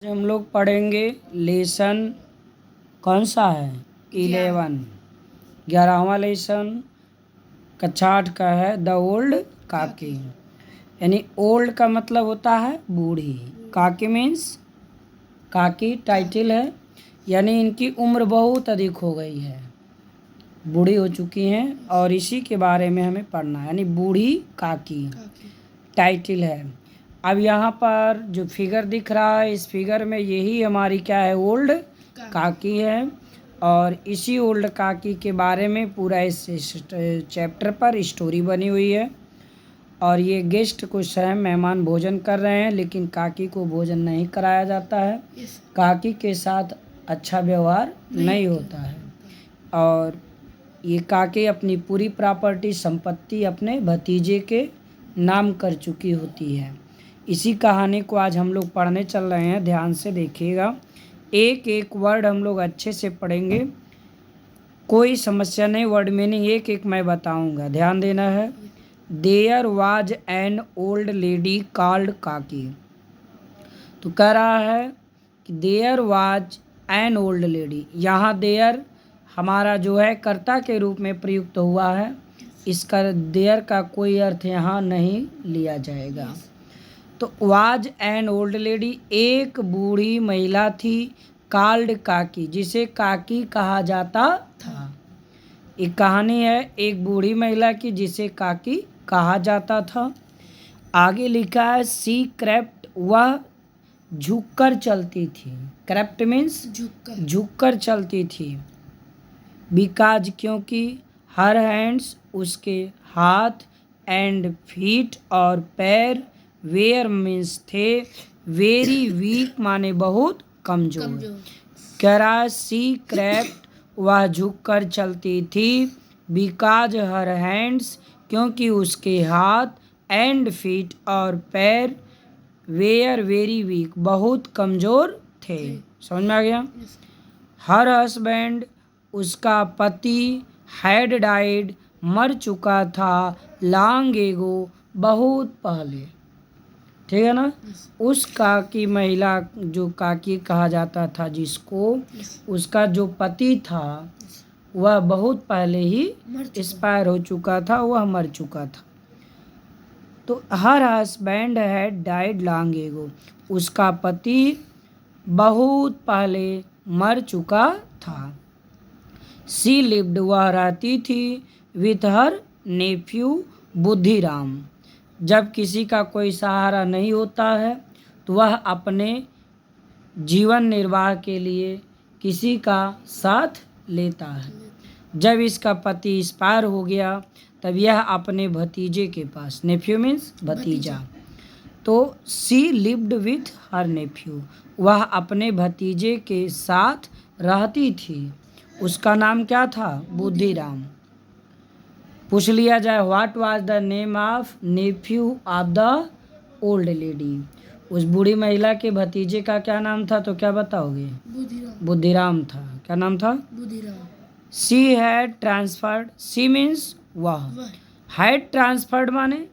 आज हम लोग पढ़ेंगे लेसन कौन सा है 11 11वां लेसन कक्षा 8 का है द ओल्ड काकी। यानी ओल्ड का मतलब होता है बूढ़ी, काकी मीन्स काकी टाइटल है, यानी इनकी उम्र बहुत अधिक हो गई है, बूढ़ी हो चुकी हैं और इसी के बारे में हमें पढ़ना है। यानी बूढ़ी काकी टाइटल है। अब यहाँ पर जो फिगर दिख रहा है, इस फिगर में यही हमारी क्या है, ओल्ड काकी है। और इसी ओल्ड काकी के बारे में पूरा इस चैप्टर पर स्टोरी बनी हुई है। और ये गेस्ट को स्वयं मेहमान भोजन कर रहे हैं, लेकिन काकी को भोजन नहीं कराया जाता है। काकी के साथ अच्छा व्यवहार नहीं होता है। और ये काकी अपनी पूरी प्रॉपर्टी संपत्ति अपने भतीजे के नाम कर चुकी होती है। इसी कहानी को आज हम लोग पढ़ने चल रहे हैं, ध्यान से देखिएगा। एक एक वर्ड हम लोग अच्छे से पढ़ेंगे, कोई समस्या नहीं। वर्ड मीनिंग एक एक मैं बताऊंगा, ध्यान देना है। There was an old lady called Kaki. तो कह रहा है कि there was an old lady. यहाँ देयर हमारा जो है कर्ता के रूप में प्रयुक्त हुआ है। इसका देयर का कोई अर्थ यहाँ नहीं लिया जाएगा। तो वाज एन ओल्ड लेडी, एक बूढ़ी महिला थी, कॉल्ड काकी, जिसे काकी कहा जाता था। एक कहानी है एक बूढ़ी महिला की जिसे काकी कहा जाता था। आगे लिखा है सी क्रेप्ट, वह झुककर चलती थी। क्रेप्ट मीन्स झुककर चलती थी। बिकॉज क्योंकि, हर हैंड्स उसके हाथ, एंड फीट और पैर, वेयर मीन्स थे, वेरी वीक माने बहुत कमजोर। कह रहा है सी क्रेप्ट, वह झुककर चलती थी। बिकॉज हर हैंड्स, क्योंकि उसके हाथ, एंड फीट और पैर, वेयर वेरी वीक बहुत कमज़ोर थे। समझ में आ गया। हर हस्बैंड, उसका पति, हैड डाइड, मर चुका था, लॉन्ग एगो, बहुत पहले। ठीक है ना। उस काकी महिला जो काकी कहा जाता था जिसको, उसका जो पति था वह बहुत पहले ही एक्सपायर हो चुका था, वह मर चुका था। तो her husband had died long ago, उसका पति बहुत पहले मर चुका था। सी लिव्ड, वह रहती थी, विथ हर नेफ्यू बुद्धिराम। जब किसी का कोई सहारा नहीं होता है तो वह अपने जीवन निर्वाह के लिए किसी का साथ लेता है। जब इसका पति एक्सपायर हो गया तब यह अपने भतीजे के पास, नेफ्यू मीन्स भतीजा, तो she lived with her Neiphiu, वह अपने भतीजे के साथ रहती थी। उसका नाम क्या था, बुद्धिराम। पूछ लिया जाए what was the name of Neiphiu of the old lady, उस बूढ़ी महिला के भतीजे का क्या नाम था, तो क्या बताओगे, बुद्धिराम था। क्या नाम था, Buddhiram. She had transferred, she means वह, हैड ट्रांसफर्ड माने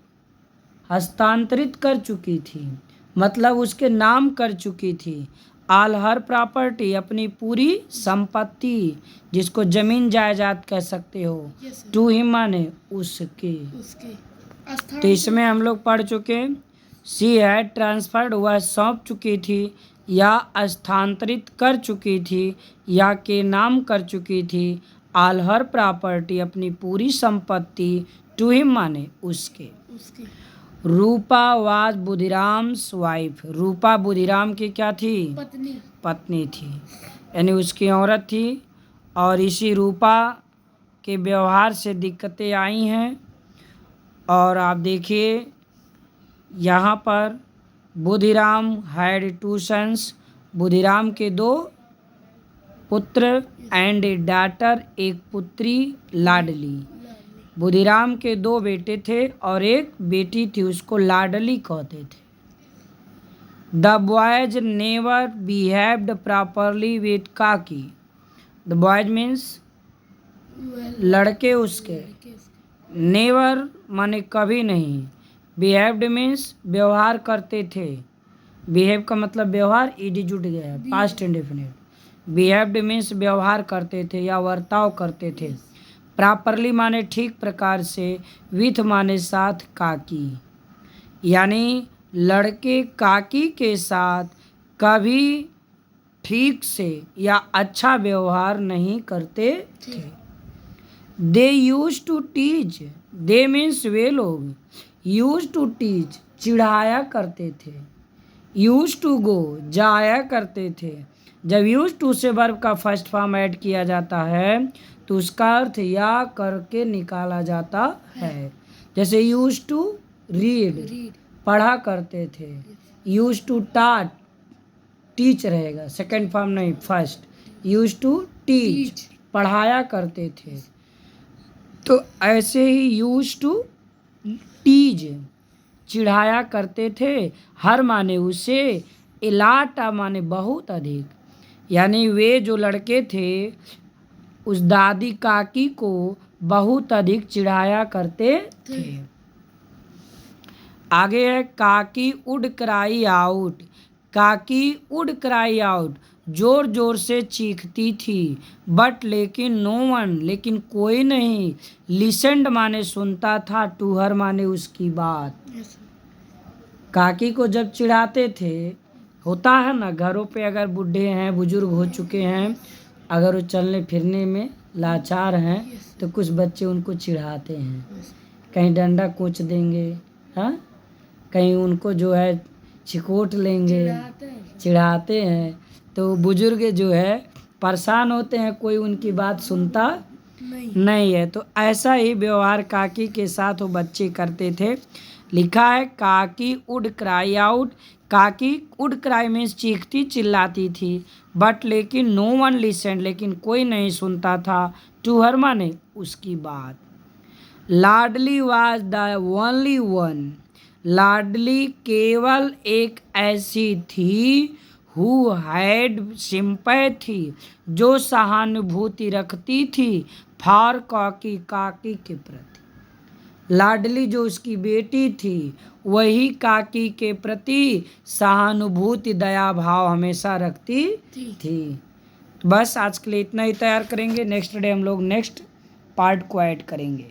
हस्तांतरित कर चुकी थी, मतलब उसके नाम कर चुकी थी। ऑल हर प्रॉपर्टी, अपनी पूरी संपत्ति, जिसको जमीन जायदाद कह सकते हो। टू हिम माने उसके। तो इसमें हम लोग पढ़ चुके, सी हैड ट्रांसफर्ड, वह सौंप चुकी थी या स्थानांतरित कर चुकी थी या के नाम कर चुकी थी। ऑल हर प्रॉपर्टी, अपनी पूरी संपत्ति, टू हिम माने उसके। रूपा वाज बुधिराम्स वाइफ, रूपा बुधिराम की क्या थी, पत्नी थी, यानी उसकी औरत थी। और इसी रूपा के व्यवहार से दिक्कतें आई हैं। और आप देखिए यहाँ पर Budhiram had two sons, Budhiram के दो पुत्र, एंड ए डॉटर, एक पुत्री लाडली। बुधिराम के दो बेटे थे और एक बेटी थी, उसको लाडली कहते थे। The boys never behaved properly with काकी, द बॉयज मीन्स लड़के उसके, नेवर माने कभी नहीं, बिहेव्ड मीन्स व्यवहार करते थे, बिहेव का मतलब व्यवहार, ईडी जुट गया है, पास्ट इंडेफिनिट। बिहेव्ड मीन्स व्यवहार करते थे या वर्ताव करते थे। प्रॉपरली माने ठीक प्रकार से, विथ माने साथ, काकी यानी लड़के काकी के साथ कभी ठीक से या अच्छा व्यवहार नहीं करते थे। They use to teach, they means वे लोग, यूज टू टीच चिढ़ाया करते थे। यूज टू गो जाया करते थे। जब यूज टू से वर्ब का फर्स्ट फॉर्म ऐड किया जाता है तो उसका अर्थ या करके निकाला जाता है। जैसे यूज टू रीड पढ़ा करते थे। यूज टू टाट टीच रहेगा, सेकंड फॉर्म नहीं फर्स्ट। यूज टू टीच पढ़ाया करते थे। तो ऐसे ही यूज टू टीज चिढ़ाया करते थे। हर माने उसे, इलाटा माने बहुत अधिक, यानी वे जो लड़के थे उस दादी काकी को बहुत अधिक चिढ़ाया करते थे। आगे है काकी वुड क्राई आउट। काकी वुड क्राई आउट जोर जोर से चीखती थी। बट लेकिन नो वन लेकिन कोई नहीं। लिसेंड माने सुनता था, टू हर माने उसकी बात। काकी को जब चिढ़ाते थे, होता है ना घरों पे अगर बूढ़े हैं, बुजुर्ग हो चुके हैं, अगर वो चलने फिरने में लाचार हैं तो कुछ बच्चे उनको चिढ़ाते हैं। कहीं डंडा कोच देंगे, हाँ, कहीं उनको जो है चिकोट लेंगे, चिढ़ाते हैं। तो बुजुर्ग जो है परेशान होते हैं, कोई उनकी बात सुनता नहीं है। तो ऐसा ही व्यवहार काकी के साथ वो बच्चे करते थे। लिखा है काकी वुड क्राई आउट। काकी वुड क्राई मीन्स चीखती चिल्लाती थी। बट लेकिन नो वन लिसन लेकिन कोई नहीं सुनता था। टू हर माने उसकी बात। लाडली वाज द ओनली वन। लाडली केवल एक ऐसी थी हु हैड सिंपैथी जो सहानुभूति रखती थी फॉर काकी काकी के प्रति। लाडली जो उसकी बेटी थी वही काकी के प्रति सहानुभूति दया भाव हमेशा रखती थी। बस आज के लिए इतना ही तैयार करेंगे। नेक्स्ट डे हम लोग नेक्स्ट पार्ट को ऐड करेंगे।